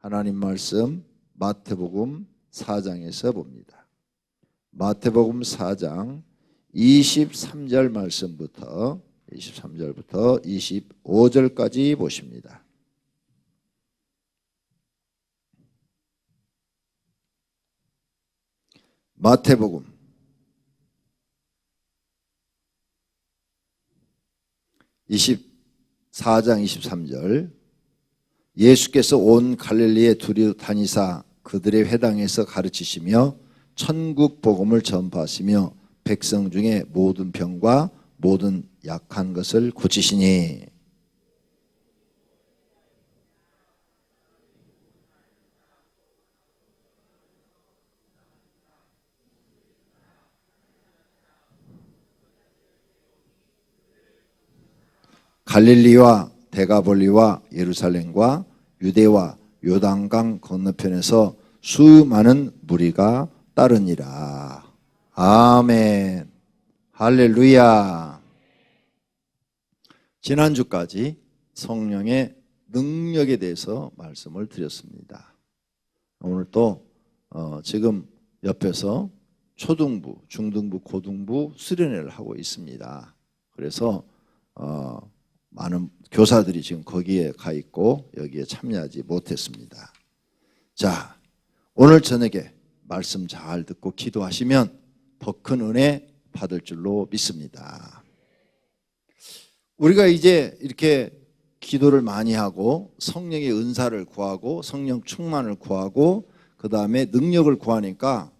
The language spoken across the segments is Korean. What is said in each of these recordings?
하나님 말씀 마태복음 4장에서 봅니다. 마태복음 4장 23절 말씀부터 25절까지 보십니다. 마태복음 24장 23절 예수께서 온 갈릴리에 두루 다니사 그들의 회당에서 가르치시며 천국 복음을 전파하시며 백성 중에 모든 병과 모든 약한 것을 고치시니 갈릴리와 데가볼리와 예루살렘과 유대와 요단강 건너편에서 수많은 무리가 따르니라. 아멘. 할렐루야. 지난주까지 성령의 능력에 대해서 말씀을 드렸습니다. 오늘 또 지금 옆에서 초등부, 중등부, 고등부 수련회를 하고 있습니다. 그래서 많은 교사들이 지금 거기에 가 있고 여기에 참여하지 못했습니다. 자, 오늘 저녁에 말씀 잘 듣고 기도하시면 더 큰 은혜 받을 줄로 믿습니다. 우리가 이제 이렇게 기도를 많이 하고 성령의 은사를 구하고 성령 충만을 구하고 그 다음에 능력을 구하니까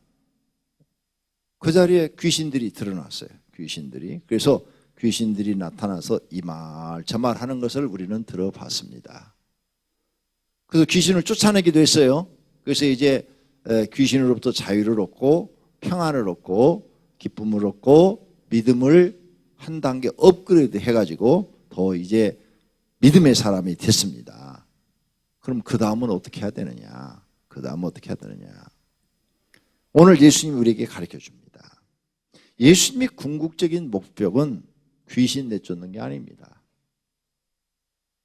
그 자리에 귀신들이 드러났어요. 귀신들이. 그래서 귀신들이 나타나서 이 말 저 말 하는 것을 우리는 들어봤습니다. 그래서 귀신을 쫓아내기도 했어요. 그래서 이제 귀신으로부터 자유를 얻고 평안을 얻고 기쁨을 얻고 믿음을 한 단계 업그레이드 해가지고 더 이제 믿음의 사람이 됐습니다. 그럼 그 다음은 어떻게 해야 되느냐? 그 다음은 어떻게 해야 되느냐? 오늘 예수님이 우리에게 가르쳐 줍니다. 예수님의 궁극적인 목적은 귀신 내쫓는 게 아닙니다.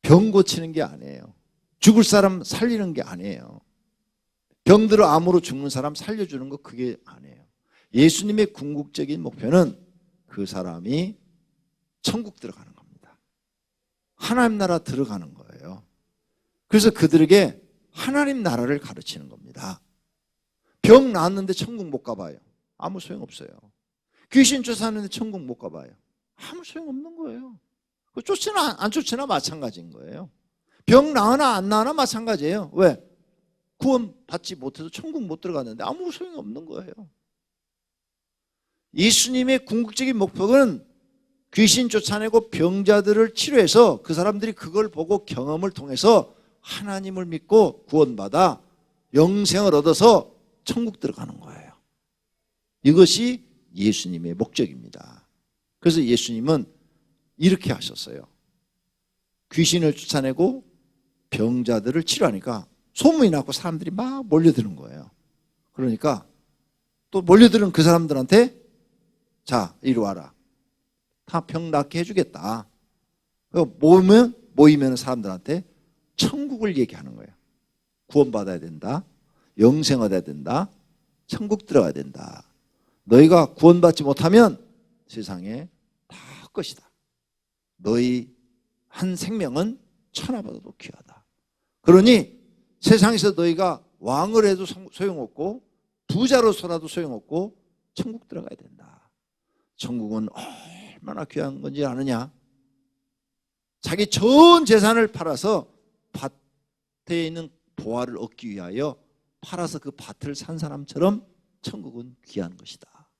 병 고치는 게 아니에요. 죽을 사람 살리는 게 아니에요. 병들어 암으로 죽는 사람 살려주는 거 그게 아니에요. 예수님의 궁극적인 목표는 그 사람이 천국 들어가는 겁니다. 하나님 나라 들어가는 거예요. 그래서 그들에게 하나님 나라를 가르치는 겁니다. 병 나았는데 천국 못 가봐요. 아무 소용없어요. 귀신 쫓아내는데 천국 못 가봐요. 아무 소용없는 거예요. 쫓으나 안 쫓으나 마찬가지인 거예요. 병 나으나 안 나으나 마찬가지예요. 왜? 구원 받지 못해서 천국 못 들어갔는데 아무 소용이 없는 거예요. 예수님의 궁극적인 목표는 귀신 쫓아내고 병자들을 치료해서 그 사람들이 그걸 보고 경험을 통해서 하나님을 믿고 구원받아 영생을 얻어서 천국 들어가는 거예요. 이것이 예수님의 목적입니다. 그래서 예수님은 이렇게 하셨어요. 귀신을 쫓아내고 병자들을 치료하니까 소문이 나고 사람들이 막 몰려드는 거예요. 그러니까 또 몰려드는 그 사람들한테 자, 이리 와라. 다 병 낫게 해주겠다. 모이면 사람들한테 천국을 얘기하는 거예요. 구원받아야 된다. 영생 얻어야 된다. 천국 들어가야 된다. 너희가 구원받지 못하면 세상에 다 것이다. 너희 한 생명은 천하보다도 귀하다. 그러니 세상에서 너희가 왕을 해도 소용없고 부자로서라도 소용없고 천국 들어가야 된다. 천국은 얼마나 귀한 건지 아느냐? 자기 전 재산을 팔아서 밭에 있는 보화를 얻기 위하여 팔아서 그 밭을 산 사람처럼 천국은 귀한 것이다.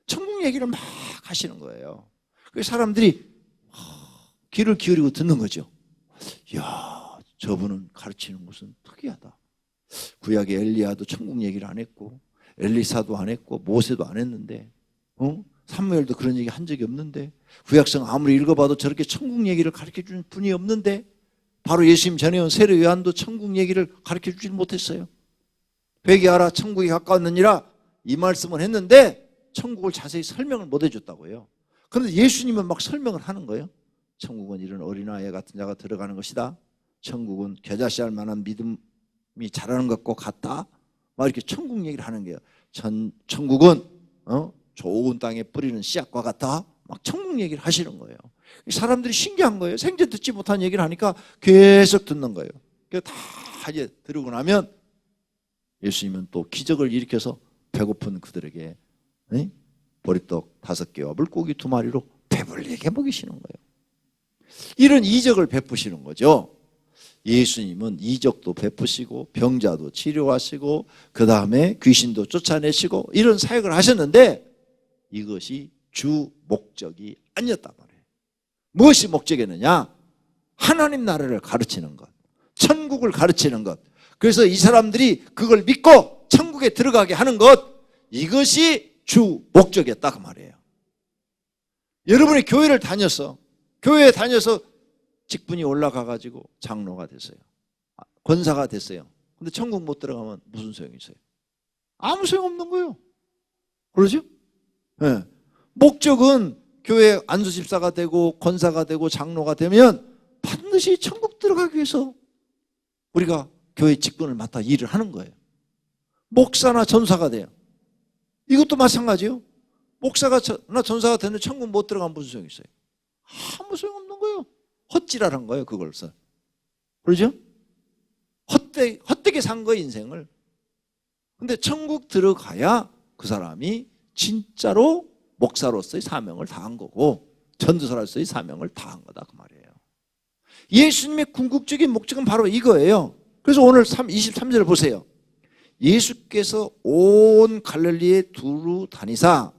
천국 얘기를 막 하시는 거예요. 그래서 사람들이 귀를 기울이고 듣는 거죠. 이야, 저분은 가르치는 것은 특이하다. 구약의 엘리야도 천국 얘기를 안 했고 엘리사도 안 했고 모세도 안 했는데 사무엘도 그런 얘기 한 적이 없는데 구약성 아무리 읽어봐도 저렇게 천국 얘기를 가르쳐주는 분이 없는데 바로 예수님 전에 온 세례 요한도 천국 얘기를 가르쳐주지 못했어요. 회개하라 천국이 가까웠느니라 이 말씀을 했는데 천국을 자세히 설명을 못 해줬다고요. 그런데 예수님은 막 설명을 하는 거예요. 천국은 이런 어린아이 같은 자가 들어가는 것이다. 천국은 겨자씨 할 만한 믿음 잘하는 것 같다. 막 이렇게 천국 얘기를 하는 거예요. 천국은 좋은 땅에 뿌리는 씨앗과 같다. 막 천국 얘기를 하시는 거예요. 사람들이 신기한 거예요. 생전 듣지 못한 얘기를 하니까 계속 듣는 거예요. 다 이제 들으고 나면 예수님은 또 기적을 일으켜서 배고픈 그들에게 보리떡 5개와 물고기 2마리로 배불리게 먹이시는 거예요. 이런 이적을 베푸시는 거죠. 예수님은 이적도 베푸시고 병자도 치료하시고 그 다음에 귀신도 쫓아내시고 이런 사역을 하셨는데 이것이 주 목적이 아니었단 말이에요. 무엇이 목적이었느냐? 하나님 나라를 가르치는 것, 천국을 가르치는 것. 그래서 이 사람들이 그걸 믿고 천국에 들어가게 하는 것, 이것이 주 목적이었다 그 말이에요. 여러분이 교회를 다녀서 교회에 다녀서 직분이 올라가가지고 장로가 됐어요. 권사가 됐어요. 근데 천국 못 들어가면 무슨 소용이 있어요? 아무 소용없는 거예요. 그러죠? 네. 목적은 교회 안수집사가 되고 권사가 되고 장로가 되면 반드시 천국 들어가기 위해서 우리가 교회 직분을 맡아 일을 하는 거예요. 목사나 전사가 돼요. 이것도 마찬가지요. 목사나 전사가 되는 천국 못 들어가면 무슨 소용이 있어요? 아무 소용없는 거예요. 헛질하는 거예요, 그걸서. 그러죠? 헛되게 산 거예요, 인생을. 근데 천국 들어가야 그 사람이 진짜로 목사로서의 사명을 다한 거고 전도사로서의 사명을 다한 거다 그 말이에요. 예수님의 궁극적인 목적은 바로 이거예요. 그래서 오늘 23절을 보세요. 예수께서 온 갈릴리에 두루 다니사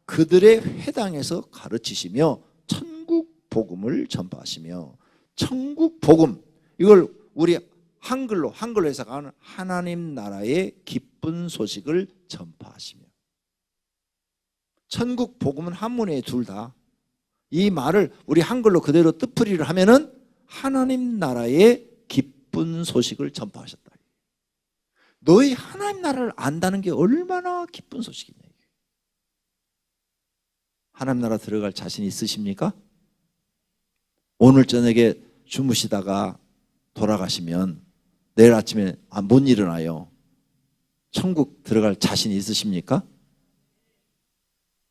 그들의 회당에서 가르치시며 천국 복음을 전파하시며, 천국 복음, 이걸 우리 한글로 해석하는 하나님 나라의 기쁜 소식을 전파하시며, 천국 복음은 한문에 둘 다. 이 말을 우리 한글로 그대로 뜻풀이를 하면은 하나님 나라의 기쁜 소식을 전파하셨다. 너희 하나님 나라를 안다는 게 얼마나 기쁜 소식이냐. 하나님 나라 들어갈 자신 있으십니까? 오늘 저녁에 주무시다가 돌아가시면 내일 아침에 못 일어나요. 천국 들어갈 자신 있으십니까?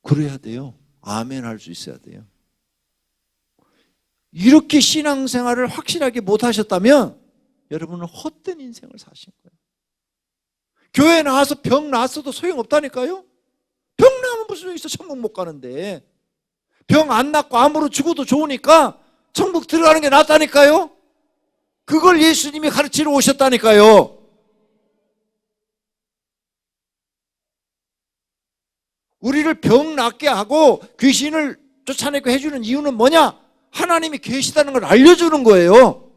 그래야 돼요. 아멘 할 수 있어야 돼요. 이렇게 신앙생활을 확실하게 못 하셨다면 여러분은 헛된 인생을 사신 거예요. 교회 나와서 병 났어도 소용없다니까요. 병 나면 무슨 소용 있어? 천국 못 가는데. 병 안 낫고 암으로 죽어도 좋으니까 천국 들어가는 게 낫다니까요. 그걸 예수님이 가르치러 오셨다니까요. 우리를 병 낫게 하고 귀신을 쫓아내고 해주는 이유는 뭐냐? 하나님이 계시다는 걸 알려주는 거예요.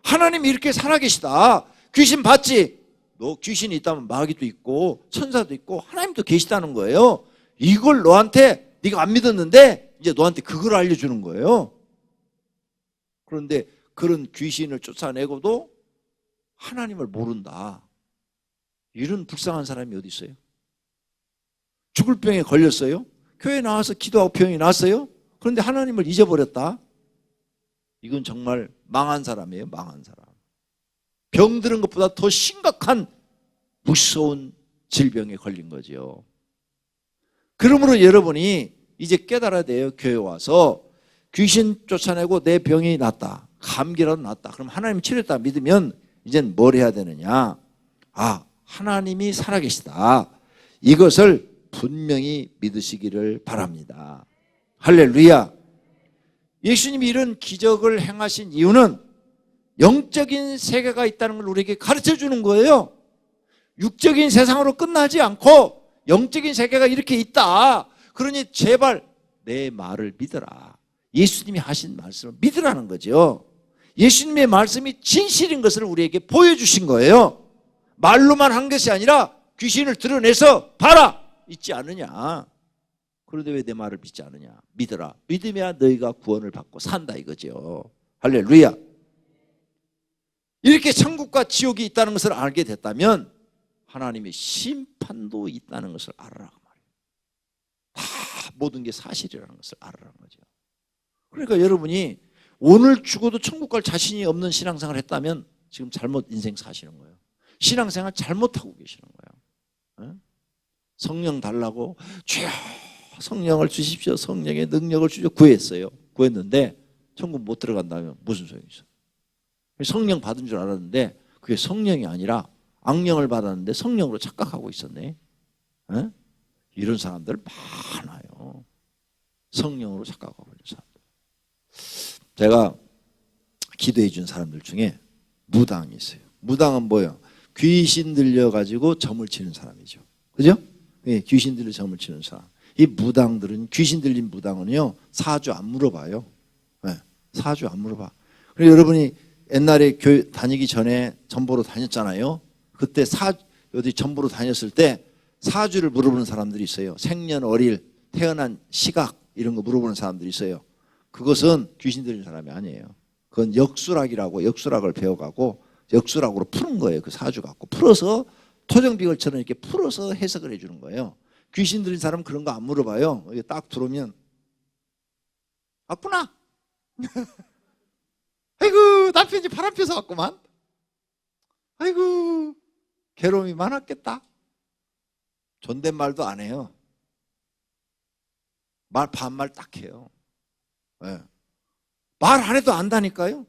하나님이 이렇게 살아계시다. 귀신 봤지? 너 귀신이 있다면 마귀도 있고 천사도 있고 하나님도 계시다는 거예요. 이걸 너한테, 네가 안 믿었는데 이제 너한테 그걸 알려주는 거예요. 그런데 그런 귀신을 쫓아내고도 하나님을 모른다. 이런 불쌍한 사람이 어디 있어요? 죽을 병에 걸렸어요. 교회 나와서 기도하고 병이 났어요. 그런데 하나님을 잊어버렸다. 이건 정말 망한 사람이에요. 망한 사람. 병드는 것보다 더 심각한 무서운 질병에 걸린 거죠. 그러므로 여러분이 이제 깨달아야 돼요. 교회 와서 귀신 쫓아내고 내 병이 낫다, 감기라도 낫다, 그럼 하나님 치료했다 믿으면 이제는 뭘 해야 되느냐? 아, 하나님이 살아계시다. 이것을 분명히 믿으시기를 바랍니다. 할렐루야. 예수님이 이런 기적을 행하신 이유는 영적인 세계가 있다는 걸 우리에게 가르쳐 주는 거예요. 육적인 세상으로 끝나지 않고 영적인 세계가 이렇게 있다. 그러니 제발 내 말을 믿어라. 예수님이 하신 말씀을 믿으라는 거죠. 예수님의 말씀이 진실인 것을 우리에게 보여주신 거예요. 말로만 한 것이 아니라 귀신을 드러내서 봐라, 있지 않느냐. 그런데 왜 내 말을 믿지 않느냐. 믿어라. 믿으면 너희가 구원을 받고 산다 이거죠. 할렐루야. 이렇게 천국과 지옥이 있다는 것을 알게 됐다면 하나님의 심판도 있다는 것을 알아라 말이에요. 다 모든 게 사실이라는 것을 알아라는 거죠. 그러니까 여러분이 오늘 죽어도 천국 갈 자신이 없는 신앙생활을 했다면 지금 잘못 인생 사시는 거예요. 신앙생활 잘못하고 계시는 거예요. 예? 성령 달라고 주여 성령을 주십시오. 성령의 능력을 주십시오. 구했어요. 구했는데 천국 못 들어간다면 무슨 소용이 있어? 성령 받은 줄 알았는데 그게 성령이 아니라 악령을 받았는데 성령으로 착각하고 있었네. 에? 이런 사람들 많아요. 성령으로 착각하고 있는 사람들. 제가 기도해 준 사람들 중에 무당이 있어요. 무당은 뭐예요? 귀신 들려가지고 점을 치는 사람이죠. 그죠? 예, 귀신 들려 점을 치는 사람. 이 무당들은, 귀신 들린 무당은요, 사주 안 물어봐요. 네, 사주 안 물어봐. 그리고 여러분이 옛날에 교회 다니기 전에 전보로 다녔잖아요. 그때 어디 전보로 다녔을 때 사주를 물어보는 사람들이 있어요. 생년월일, 태어난 시각 이런 거 물어보는 사람들이 있어요. 그것은 귀신 들린 사람이 아니에요. 그건 역수락이라고 역수락을 배워가고 역수락으로 푸는 거예요. 그 사주 갖고 풀어서 토정비결처럼 이렇게 풀어서 해석을 해주는 거예요. 귀신 들린 사람은 그런 거 안 물어봐요. 이게 딱 들어오면 왔구나. 아이고 남편이 바람 펴서 왔구만. 아이고 괴로움이 많았겠다. 존댓말도 안 해요. 말 반말 딱 해요. 네. 말 안 해도 안다니까요.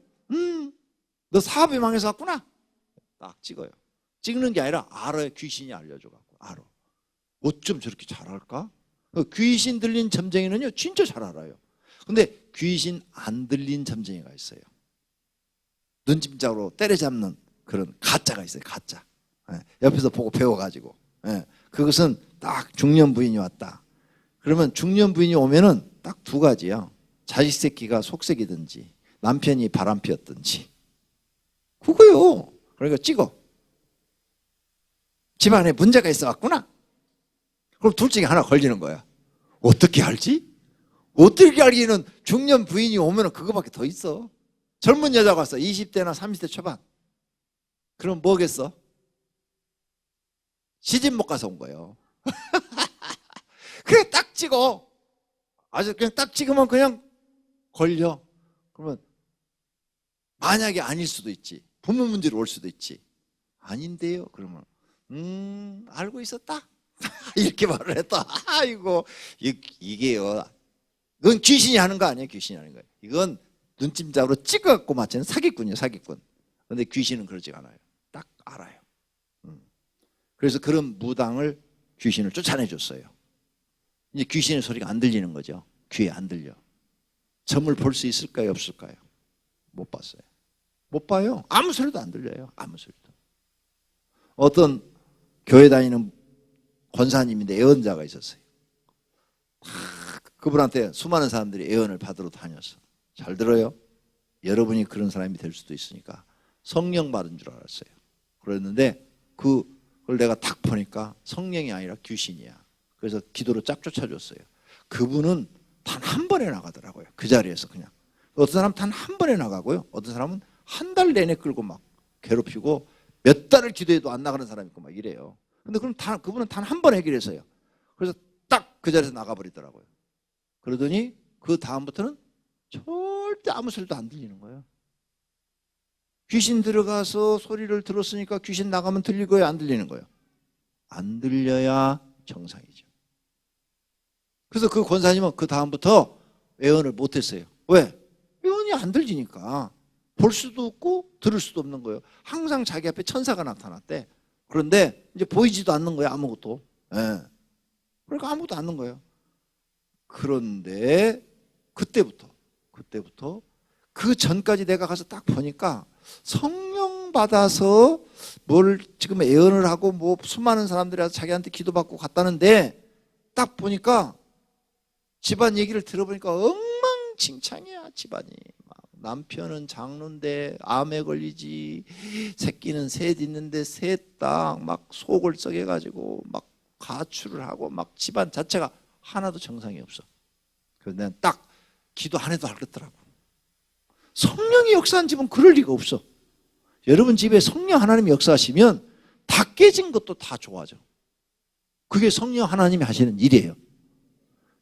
너 사업이 망해서 왔구나. 딱 찍어요. 찍는 게 아니라 알아요. 귀신이 알려줘갖고 알아. 어쩜 저렇게 잘할까? 귀신 들린 점쟁이는요 진짜 잘 알아요. 근데 귀신 안 들린 점쟁이가 있어요. 눈짐작으로 때려잡는 그런 가짜가 있어요. 가짜. 옆에서 보고 배워가지고. 그것은 딱 중년 부인이 왔다. 그러면 중년 부인이 오면은 딱 두 가지야. 자식 새끼가 속색이든지 남편이 바람 피웠든지. 그거요. 그러니까 찍어. 집안에 문제가 있어 왔구나. 그럼 둘 중에 하나 걸리는 거야. 어떻게 알지? 어떻게 알기는 중년 부인이 오면 그거밖에 더 있어. 젊은 여자가 왔어. 20대나 30대 초반. 그럼 뭐겠어? 시집 못 가서 온 거예요. 그래 딱 찍어. 아주 그냥 딱 찍으면 그냥 걸려. 그러면 만약에 아닐 수도 있지. 부모 문제로 올 수도 있지. 아닌데요. 그러면 알고 있었다. 이렇게 말을 했다. 아이고 이게요. 이건 귀신이 하는 거 아니에요. 귀신이 하는 거예요. 이건 눈찜작으로 찍어갖고 맞추는 사기꾼이에요. 사기꾼. 그런데 귀신은 그러지 않아요. 딱 알아요. 그래서 그런 무당을 귀신을 쫓아내줬어요. 이제 귀신의 소리가 안 들리는 거죠. 귀에 안 들려. 점을 볼 수 있을까요? 없을까요? 못 봤어요. 못 봐요. 아무 소리도 안 들려요. 아무 소리도. 어떤 교회 다니는 권사님인데 애언자가 있었어요. 그분한테 수많은 사람들이 애언을 받으러 다녔어. 잘 들어요. 여러분이 그런 사람이 될 수도 있으니까 성령 받은 줄 알았어요. 그랬는데 그걸 내가 딱 보니까 성령이 아니라 귀신이야. 그래서 기도로 쫙 쫓아줬어요. 그분은 단 한 번에 나가더라고요. 그 자리에서 그냥. 어떤 사람은 단 한 번에 나가고요. 어떤 사람은 한 달 내내 끌고 막 괴롭히고 몇 달을 기도해도 안 나가는 사람이 있고 막 이래요. 근데 그분은 단 한 번 해결했어요. 그래서 딱 그 자리에서 나가버리더라고요. 그러더니 그 다음부터는 절대 아무 소리도 안 들리는 거예요. 귀신 들어가서 소리를 들었으니까 귀신 나가면 들릴 거예요? 안 들리는 거예요? 안 들려야 정상이죠. 그래서 그 권사님은 그 다음부터 애언을 못했어요. 왜? 애언이 안 들리니까. 볼 수도 없고 들을 수도 없는 거예요. 항상 자기 앞에 천사가 나타났대. 그런데 이제 보이지도 않는 거예요. 아무것도. 그러니까 아무것도 않는 거예요. 그런데 그때부터 그 전까지 내가 가서 딱 보니까 성령 받아서 뭘 지금 애언을 하고 뭐 수많은 사람들이 와서 자기한테 기도받고 갔다는데 딱 보니까 집안 얘기를 들어보니까 엉망진창이야. 집안이. 남편은 장로인데 암에 걸리지, 새끼는 셋 있는데 셋 다 막 속을 썩여가지고 막 가출을 하고 막 집안 자체가 하나도 정상이 없어. 그래서 내가 딱 기도 안 해도 알겠더라고. 성령이 역사한 집은 그럴 리가 없어. 여러분 집에 성령 하나님이 역사하시면 다 깨진 것도 다 좋아져. 그게 성령 하나님이 하시는 일이에요.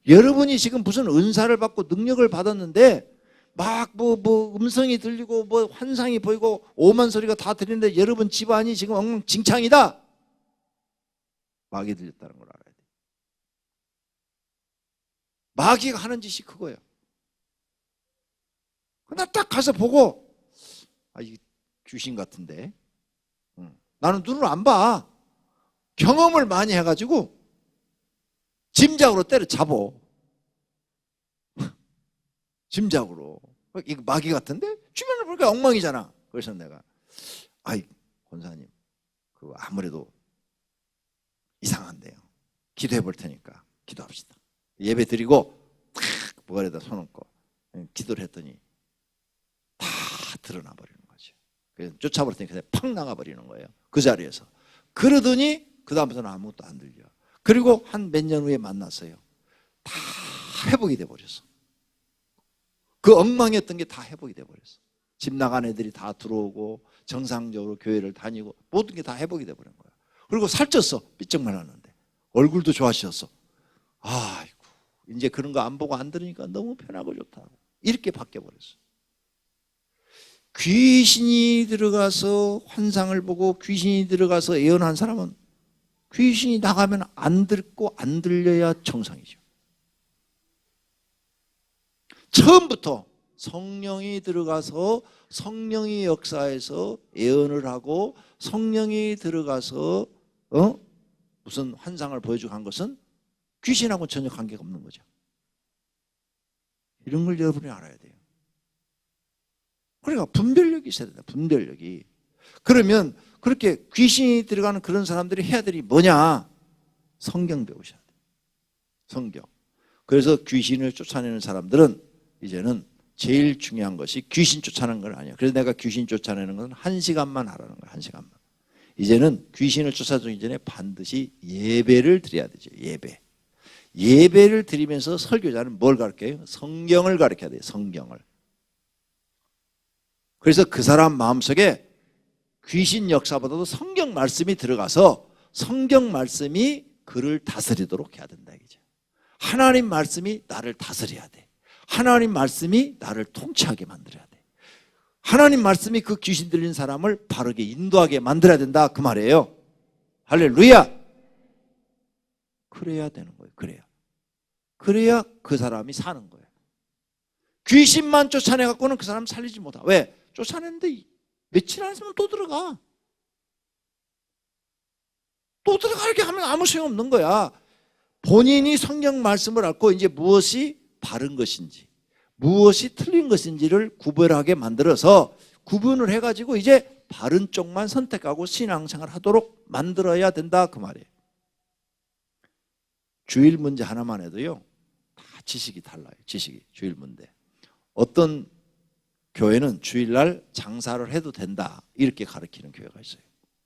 여러분이 지금 무슨 은사를 받고 능력을 받았는데 막 뭐 음성이 들리고 뭐 환상이 보이고 오만 소리가 다 들리는데 여러분 집안이 지금 엉망진창이다. 마귀 들렸다는 걸 알아야 돼. 마귀가 하는 짓이 그거예요. 나 딱 가서 보고 이게 귀신 같은데. 나는 눈으로 안 봐. 경험을 많이 해가지고 짐작으로 때려잡어. 짐작으로. 이거 마귀 같은데? 주변을 보니까 엉망이잖아. 그래서 내가 권사님 아무래도 이상한데요. 기도해 볼 테니까 기도합시다. 예배 드리고 탁 머리에다 손 얹고 기도를 했더니 다 드러나 버리는 거죠. 그래서 쫓아버렸더니 그냥 팍 나가버리는 거예요. 그 자리에서. 그러더니 그 다음부터는 아무것도 안 들려. 그리고 한 몇 년 후에 만났어요. 다 회복이 돼버렸어. 그 엉망이었던 게 다 회복이 돼버렸어. 집 나간 애들이 다 들어오고 정상적으로 교회를 다니고 모든 게 다 회복이 돼버린 거야. 그리고 살쪘어. 삐쩍 말랐는데 얼굴도 좋아지셨어. 아이고 이제 그런 거 안 보고 안 들으니까 너무 편하고 좋다. 이렇게 바뀌어버렸어. 귀신이 들어가서 환상을 보고 귀신이 들어가서 예언한 사람은 귀신이 나가면 안 듣고 안 들려야 정상이죠. 처음부터 성령이 들어가서 성령이 역사해서 예언을 하고 성령이 들어가서 무슨 환상을 보여주고 한 것은 귀신하고 전혀 관계가 없는 거죠. 이런 걸 여러분이 알아야 돼요. 그러니까 분별력이 있어야 된다. 분별력이. 그러면 그렇게 귀신이 들어가는 그런 사람들이 해야 될 일이 뭐냐? 성경 배우셔야 돼요. 성경. 그래서 귀신을 쫓아내는 사람들은 이제는 제일 중요한 것이 귀신 쫓아내는 건 아니야. 그래서 내가 귀신 쫓아내는 건 1시간만 하라는 거야. 1시간만. 이제는 귀신을 쫓아주기 전에 반드시 예배를 드려야 되죠. 예배. 예배를 드리면서 설교자는 뭘 가르쳐요? 성경을 가르쳐야 돼요. 성경을. 그래서 그 사람 마음속에 귀신 역사보다도 성경 말씀이 들어가서 성경 말씀이 그를 다스리도록 해야 된다. 이제. 하나님 말씀이 나를 다스려야 돼. 하나님 말씀이 나를 통치하게 만들어야 돼. 하나님 말씀이 그 귀신 들린 사람을 바르게 인도하게 만들어야 된다. 그 말이에요. 할렐루야. 그래야 되는 거예요. 그래야 그 사람이 사는 거예요. 귀신만 쫓아내갖고는 그 사람 살리지 못하. 왜? 쫓아냈는데 며칠 안 있으면 또 들어가. 또 들어가 이렇게 하면 아무 소용없는 거야. 본인이 성경 말씀을 알고 이제 무엇이 바른 것인지 무엇이 틀린 것인지를 구별하게 만들어서 구분을 해가지고 이제 바른 쪽만 선택하고 신앙생활 하도록 만들어야 된다. 그 말이에요. 주일 문제 하나만 해도요. 다 지식이 달라요. 지식이. 주일 문제. 어떤 교회는 주일날 장사를 해도 된다. 이렇게 가르치는 교회가 있어요.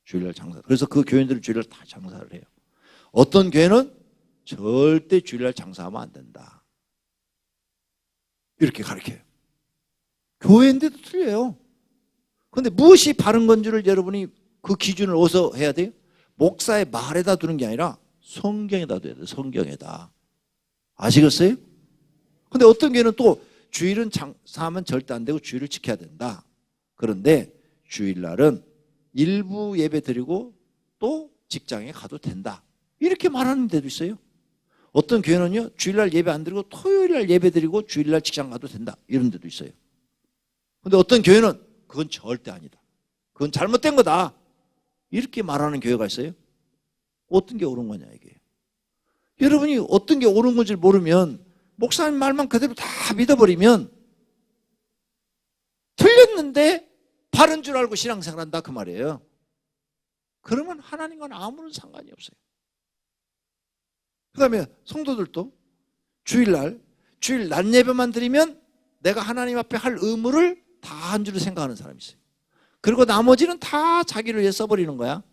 주일날 장사. 그래서 그 교인들은 주일날 다 장사를 해요. 어떤 교회는 절대 주일날 장사하면 안 된다. 이렇게 가르쳐요. 교회인데도 틀려요. 그런데 무엇이 바른 건지를 여러분이 그 기준을 어디서 해야 돼요? 목사의 말에다 두는 게 아니라 성경에다 둬야 돼요. 성경에다. 아시겠어요? 근데 어떤 교회는 또 주일은 장사하면 절대 안 되고 주일을 지켜야 된다. 그런데 주일날은 일부 예배 드리고 또 직장에 가도 된다. 이렇게 말하는 데도 있어요. 어떤 교회는요, 주일날 예배 안 드리고 토요일날 예배 드리고 주일날 직장 가도 된다. 이런 데도 있어요. 근데 어떤 교회는 그건 절대 아니다. 그건 잘못된 거다. 이렇게 말하는 교회가 있어요. 어떤 게 옳은 거냐 이게. 여러분이 어떤 게 옳은 건지 모르면 목사님 말만 그대로 다 믿어버리면 틀렸는데 바른 줄 알고 신앙생활한다 그 말이에요. 그러면 하나님과는 아무런 상관이 없어요. 그 다음에 성도들도 주일 낮 예배만 드리면 내가 하나님 앞에 할 의무를 다 한 줄로 생각하는 사람이 있어요. 그리고 나머지는 다 자기를 위해 써버리는 거야.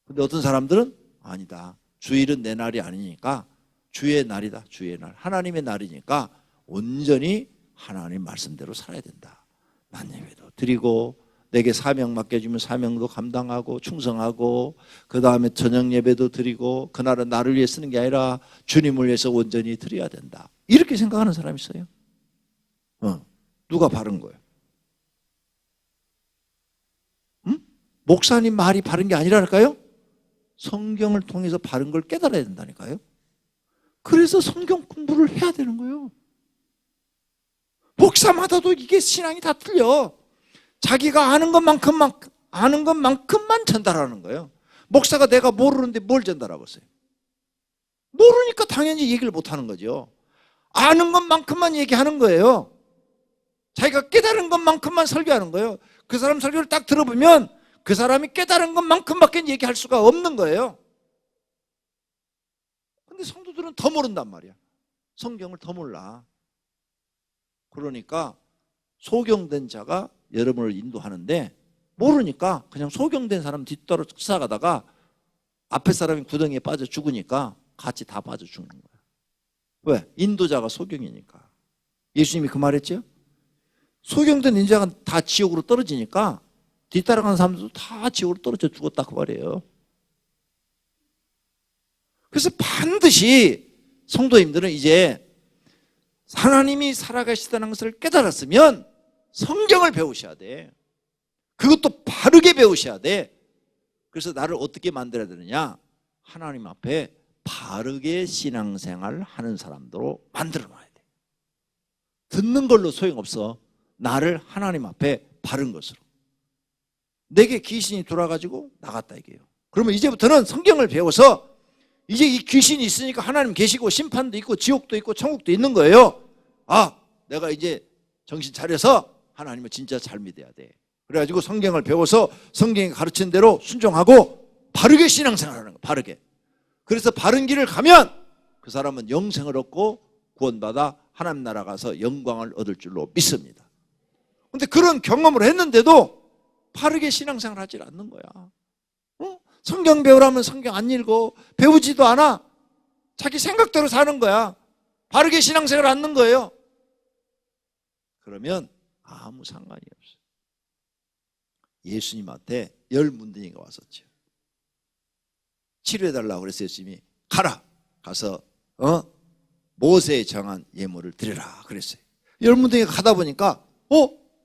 근데 어떤 사람들은 아니다. 주일은 내 날이 아니니까 주의 날이다. 주의 날. 하나님의 날이니까 온전히 하나님 말씀대로 살아야 된다. 낮 예배도 드리고 내게 사명 맡겨주면 사명도 감당하고 충성하고 그 다음에 저녁 예배도 드리고 그날은 나를 위해 쓰는 게 아니라 주님을 위해서 온전히 드려야 된다. 이렇게 생각하는 사람이 있어요. 누가 바른 거예요? 응? 목사님 말이 바른 게 아니라니까요? 성경을 통해서 바른 걸 깨달아야 된다니까요. 그래서 성경 공부를 해야 되는 거예요. 목사마다도 이게 신앙이 다 틀려. 자기가 아는 것만큼만 전달하는 거예요. 목사가 내가 모르는데 뭘 전달하겠어요? 모르니까 당연히 얘기를 못하는 거죠. 아는 것만큼만 얘기하는 거예요. 자기가 깨달은 것만큼만 설교하는 거예요. 그 사람 설교를 딱 들어보면 그 사람이 깨달은 것만큼밖에 얘기할 수가 없는 거예요. 근데 성도들은 더 모른단 말이야. 성경을 더 몰라. 그러니까 소경된 자가 여러분을 인도하는데 모르니까 그냥 소경된 사람 뒤따라 쫓아가다가 앞에 사람이 구덩이에 빠져 죽으니까 같이 다 빠져 죽는 거야. 왜? 인도자가 소경이니까. 예수님이 그 말했죠? 소경된 인자가 다 지옥으로 떨어지니까 뒤따라가는 사람들도 다 지옥으로 떨어져 죽었다 그 말이에요. 그래서 반드시 성도님들은 이제 하나님이 살아가시다는 것을 깨달았으면 성경을 배우셔야 돼. 그것도 바르게 배우셔야 돼. 그래서 나를 어떻게 만들어야 되느냐? 하나님 앞에 바르게 신앙생활을 하는 사람들로 만들어 놔야 돼. 듣는 걸로 소용없어. 나를 하나님 앞에 바른 것으로. 내게 귀신이 돌아가지고 나갔다 이게요. 그러면 이제부터는 성경을 배워서 이제 이 귀신이 있으니까 하나님 계시고 심판도 있고 지옥도 있고 천국도 있는 거예요. 아, 내가 이제 정신 차려서 하나님을 진짜 잘 믿어야 돼. 그래가지고 성경을 배워서 성경이 가르친 대로 순종하고 바르게 신앙생활하는 거예요. 바르게. 그래서 바른 길을 가면 그 사람은 영생을 얻고 구원받아 하나님 나라 가서 영광을 얻을 줄로 믿습니다. 그런데 그런 경험을 했는데도 바르게 신앙생활을 하지 않는 거야. 성경 배우라면 성경 안 읽어. 배우지도 않아. 자기 생각대로 사는 거야. 바르게 신앙생활을 않는 거예요. 그러면 아무 상관이 없어요. 예수님한테 10문둥이가 왔었죠. 치료해달라고 그래서 예수님이 가라. 가서 모세에 정한 예물을 드려라 그랬어요. 10문둥이가 가다 보니까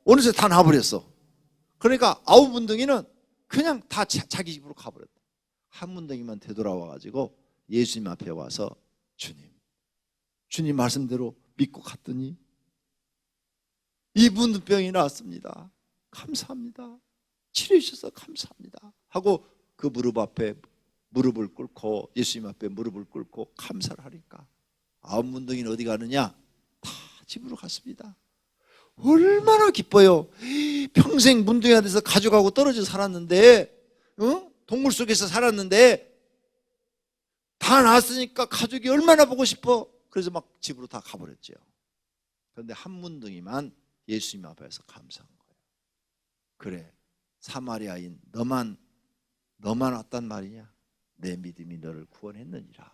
어느새 다 나와버렸어. 그러니까 9문둥이는 그냥 다 자기 집으로 가버렸다. 한 문둥이만 되돌아와가지고 예수님 앞에 와서 주님 말씀대로 믿고 갔더니 이 문둥병이 나왔습니다. 감사합니다. 치료해 주셔서 감사합니다. 하고 그 무릎 앞에 무릎을 꿇고 예수님 앞에 무릎을 꿇고 감사를 하니까 9문둥이는 어디 가느냐? 다 집으로 갔습니다. 얼마나 기뻐요. 평생 문둥이가 돼서 가족하고 떨어져 살았는데 동물 속에서 살았는데 다 나왔으니까 가족이 얼마나 보고 싶어. 그래서 막 집으로 다 가버렸죠. 그런데 한 문둥이만 예수님 앞에서 감사한 거예요. 그래, 사마리아인 너만 왔단 말이냐? 내 믿음이 너를 구원했느니라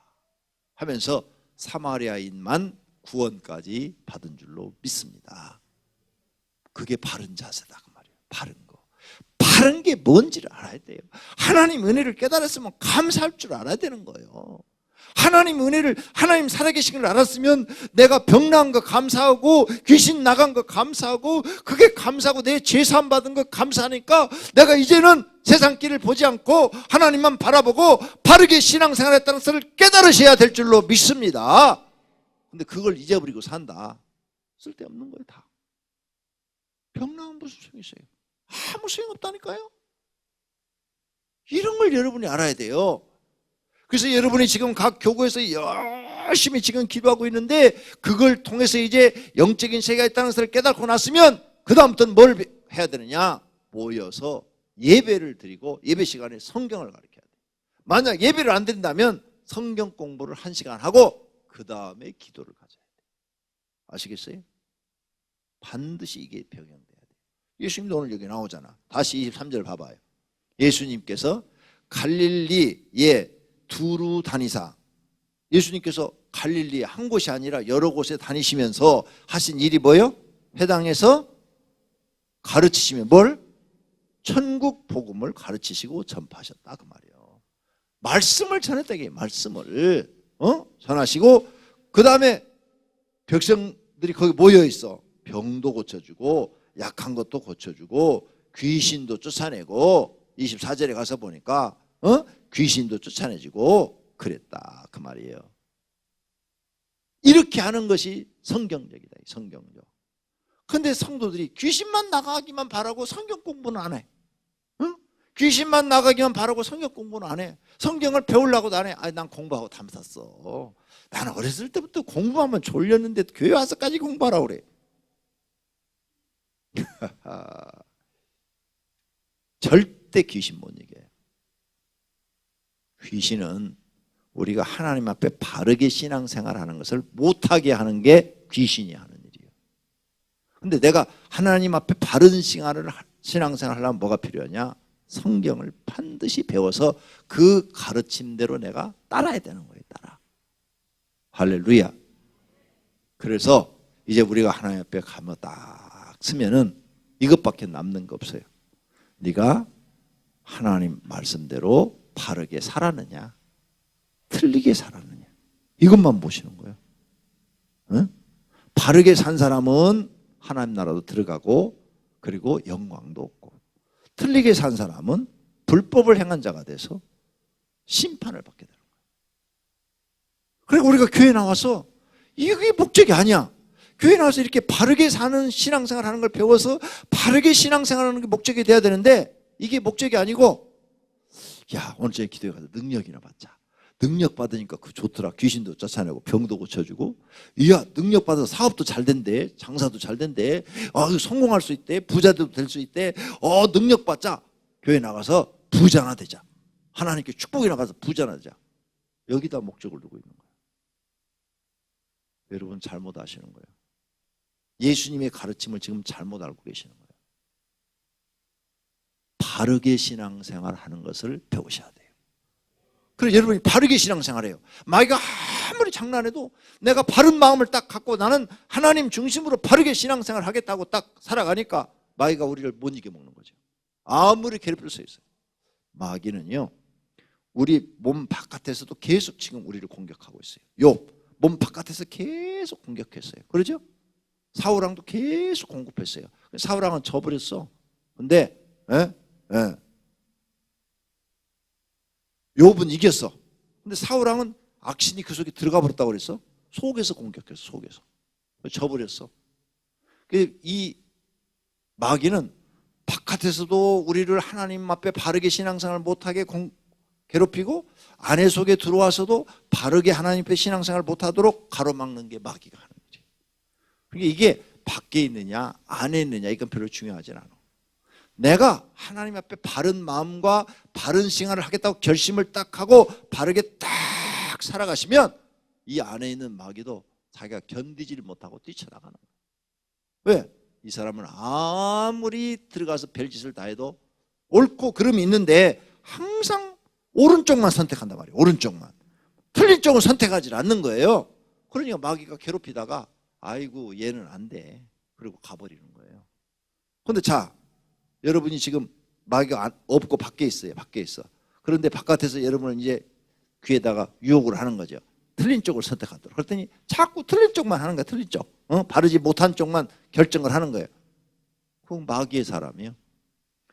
하면서 사마리아인만 구원까지 받은 줄로 믿습니다. 그게 바른 자세다 그 말이에요. 바른 거. 바른 게 뭔지를 알아야 돼요. 하나님 은혜를 깨달았으면 감사할 줄 알아야 되는 거예요. 하나님 은혜를, 하나님 살아계신 걸 알았으면 내가 병 나은 거 감사하고 귀신 나간 거 감사하고 그게 감사하고 내 죄 사함 받은 거 감사하니까 내가 이제는 세상 길을 보지 않고 하나님만 바라보고 바르게 신앙생활했다는 것을 깨달으셔야 될 줄로 믿습니다. 근데 그걸 잊어버리고 산다. 쓸데없는 거예요. 다. 병 나은 무슨 소용이 있어요? 아무 소용없다니까요. 이런 걸 여러분이 알아야 돼요. 그래서 여러분이 지금 각 교구에서 열심히 지금 기도하고 있는데 그걸 통해서 이제 영적인 세계가 있다는 것을 깨닫고 났으면 그 다음부터는 뭘 해야 되느냐? 모여서 예배를 드리고 예배 시간에 성경을 가르쳐야 돼요. 만약 예배를 안 드린다면 성경 공부를 1시간 하고 그 다음에 기도를 가져야 돼요. 아시겠어요? 반드시 이게 병행돼야 돼요. 예수님도 오늘 여기 나오잖아. 다시 23절 봐봐요. 예수님께서 갈릴리에 두루 다니사, 예수님께서 갈릴리 한 곳이 아니라 여러 곳에 다니시면서 하신 일이 뭐예요? 회당에서 가르치시면 뭘? 천국 복음을 가르치시고 전파하셨다 그 말이에요. 말씀을 전했다 이게 말씀을 전하시고 그 다음에 백성들이 거기 모여 있어. 병도 고쳐주고 약한 것도 고쳐주고 귀신도 쫓아내고 24절에 가서 보니까 귀신도 쫓아내지고 그랬다 그 말이에요. 이렇게 하는 것이 성경적이다. 성경적. 근데 성도들이 귀신만 나가기만 바라고 성경 공부는 안 해. 응? 귀신만 나가기만 바라고 성경 공부는 안 해. 성경을 배우려고도 안 해. 아니, 난 공부하고 담았어. 나는 어렸을 때부터 공부하면 졸렸는데 교회 와서까지 공부하라고 그래. 절대 귀신 못 이겨요. 귀신은 우리가 하나님 앞에 바르게 신앙생활하는 것을 못하게 하는 게 귀신이 하는 일이에요. 근데 내가 하나님 앞에 바른 신앙생활을 하려면 뭐가 필요하냐? 성경을 반드시 배워서 그 가르침대로 내가 따라야 되는 거예요. 따라. 할렐루야. 그래서 이제 우리가 하나님 앞에 가면 딱 쓰면은 이것밖에 남는 거 없어요. 네가 하나님 말씀대로 바르게 살았느냐, 틀리게 살았느냐, 이것만 보시는 거예요. 응? 바르게 산 사람은 하나님 나라도 들어가고 그리고 영광도 얻고, 틀리게 산 사람은 불법을 행한 자가 돼서 심판을 받게 되는 거예요. 그리고 우리가 교회 나와서 이게 목적이 아니야. 교회 나와서 이렇게 바르게 사는 신앙생활 하는 걸 배워서 바르게 신앙생활 하는 게 목적이 돼야 되는데, 이게 목적이 아니고, 야, 오늘 저녁에 기도에 가서 능력이나 받자. 능력 받으니까 그 좋더라. 귀신도 쫓아내고 병도 고쳐주고, 이야, 능력 받아서 사업도 잘 된대, 장사도 잘 된대, 성공할 수 있대, 부자도 될 수 있대. 능력 받자. 교회 나가서 부자나 되자. 하나님께 축복이나 가서 부자나 되자. 여기다 목적을 두고 있는 거예요. 여러분 잘못 아시는 거예요. 예수님의 가르침을 지금 잘못 알고 계시는 거예요. 바르게 신앙생활 하는 것을 배우셔야 돼요. 그래서 여러분이 바르게 신앙생활해요. 마귀가 아무리 장난해도 내가 바른 마음을 딱 갖고 나는 하나님 중심으로 바르게 신앙생활 하겠다고 딱 살아가니까 마귀가 우리를 못 이겨먹는 거죠. 아무리 괴롭힐 수 있어요. 마귀는요, 우리 몸 바깥에서도 계속 지금 우리를 공격하고 있어요. 욥, 몸 바깥에서 계속 공격했어요. 그러죠? 사울왕도 계속 공급했어요. 사울왕은 져버렸어. 근데 욥은 이겼어. 근데 사울왕은 악신이 그 속에 들어가 버렸다고 그랬어. 속에서 공격했어. 속에서. 져버렸어. 이 마귀는 바깥에서도 우리를 하나님 앞에 바르게 신앙생활 못하게 괴롭히고, 안에 속에 들어와서도 바르게 하나님 앞에 신앙생활 못하도록 가로막는 게 마귀가 하는 거지. 그러니까 이게 밖에 있느냐 안에 있느냐 이건 별로 중요하진 않아. 내가 하나님 앞에 바른 마음과 바른 생활을 하겠다고 결심을 딱 하고 바르게 딱 살아가시면 이 안에 있는 마귀도 자기가 견디지를 못하고 뛰쳐나가는 거예요. 왜? 이 사람은 아무리 들어가서 별짓을 다 해도 옳고 그름이 있는데 항상 오른쪽만 선택한단 말이에요. 오른쪽만. 틀린 쪽은 선택하지 않는 거예요. 그러니까 마귀가 괴롭히다가 아이고 얘는 안 돼. 그리고 가버리는 거예요. 그런데 자, 여러분이 지금 마귀가 없고 밖에 있어요. 밖에 있어. 그런데 바깥에서 여러분은 이제 귀에다가 유혹을 하는 거죠. 틀린 쪽을 선택하도록. 그랬더니 자꾸 틀린 쪽만 하는 거야. 틀린 쪽. 바르지 못한 쪽만 결정을 하는 거예요. 그건 마귀의 사람이에요.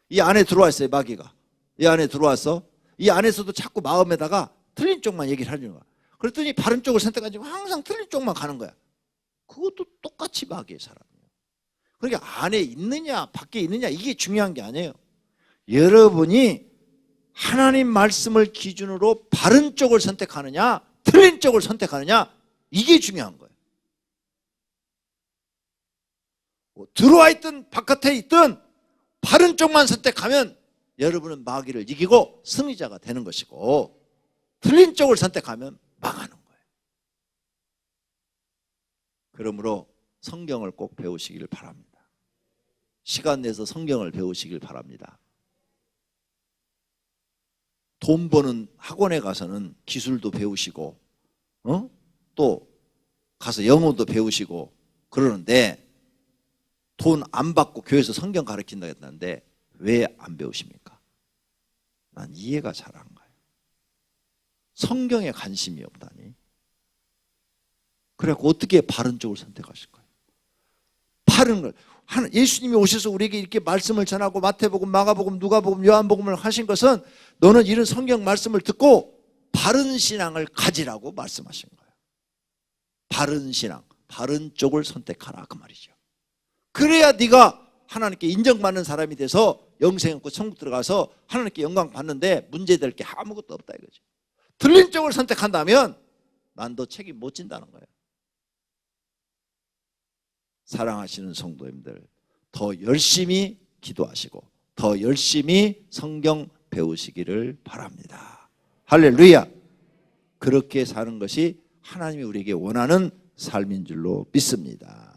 이 안에 들어와 있어요. 마귀가. 이 안에 들어와서 이 안에서도 자꾸 마음에다가 틀린 쪽만 얘기를 하는 거야. 그랬더니 바른 쪽을 선택하지 항상 틀린 쪽만 가는 거야. 그것도 똑같이 마귀의 사람이에요. 그러니까 안에 있느냐 밖에 있느냐 이게 중요한 게 아니에요. 여러분이 하나님 말씀을 기준으로 바른 쪽을 선택하느냐 틀린 쪽을 선택하느냐 이게 중요한 거예요. 들어와 있든 바깥에 있든 바른 쪽만 선택하면 여러분은 마귀를 이기고 승리자가 되는 것이고, 틀린 쪽을 선택하면 망하는 거예요. 그러므로 성경을 꼭 배우시길 바랍니다. 시간 내서 성경을 배우시길 바랍니다. 돈 버는 학원에 가서는 기술도 배우시고 또 가서 영어도 배우시고 그러는데 돈 안 받고 교회에서 성경 가르친다 했는데 왜 안 배우십니까? 난 이해가 잘 안 가요. 성경에 관심이 없다니. 그래갖고 어떻게 바른 쪽을 선택하실 거예요? 바른 걸. 예수님이 오셔서 우리에게 이렇게 말씀을 전하고 마태복음, 마가복음, 누가복음, 요한복음을 하신 것은 너는 이런 성경 말씀을 듣고 바른 신앙을 가지라고 말씀하신 거예요. 바른 신앙, 바른 쪽을 선택하라 그 말이죠. 그래야 네가 하나님께 인정받는 사람이 돼서 영생 얻고 천국 들어가서 하나님께 영광 받는데 문제될 게 아무것도 없다 이거죠. 틀린 쪽을 선택한다면 난 너 책임 못 진다는 거예요. 사랑하시는 성도님들, 더 열심히 기도하시고 더 열심히 성경 배우시기를 바랍니다. 할렐루야. 그렇게 사는 것이 하나님이 우리에게 원하는 삶인 줄로 믿습니다.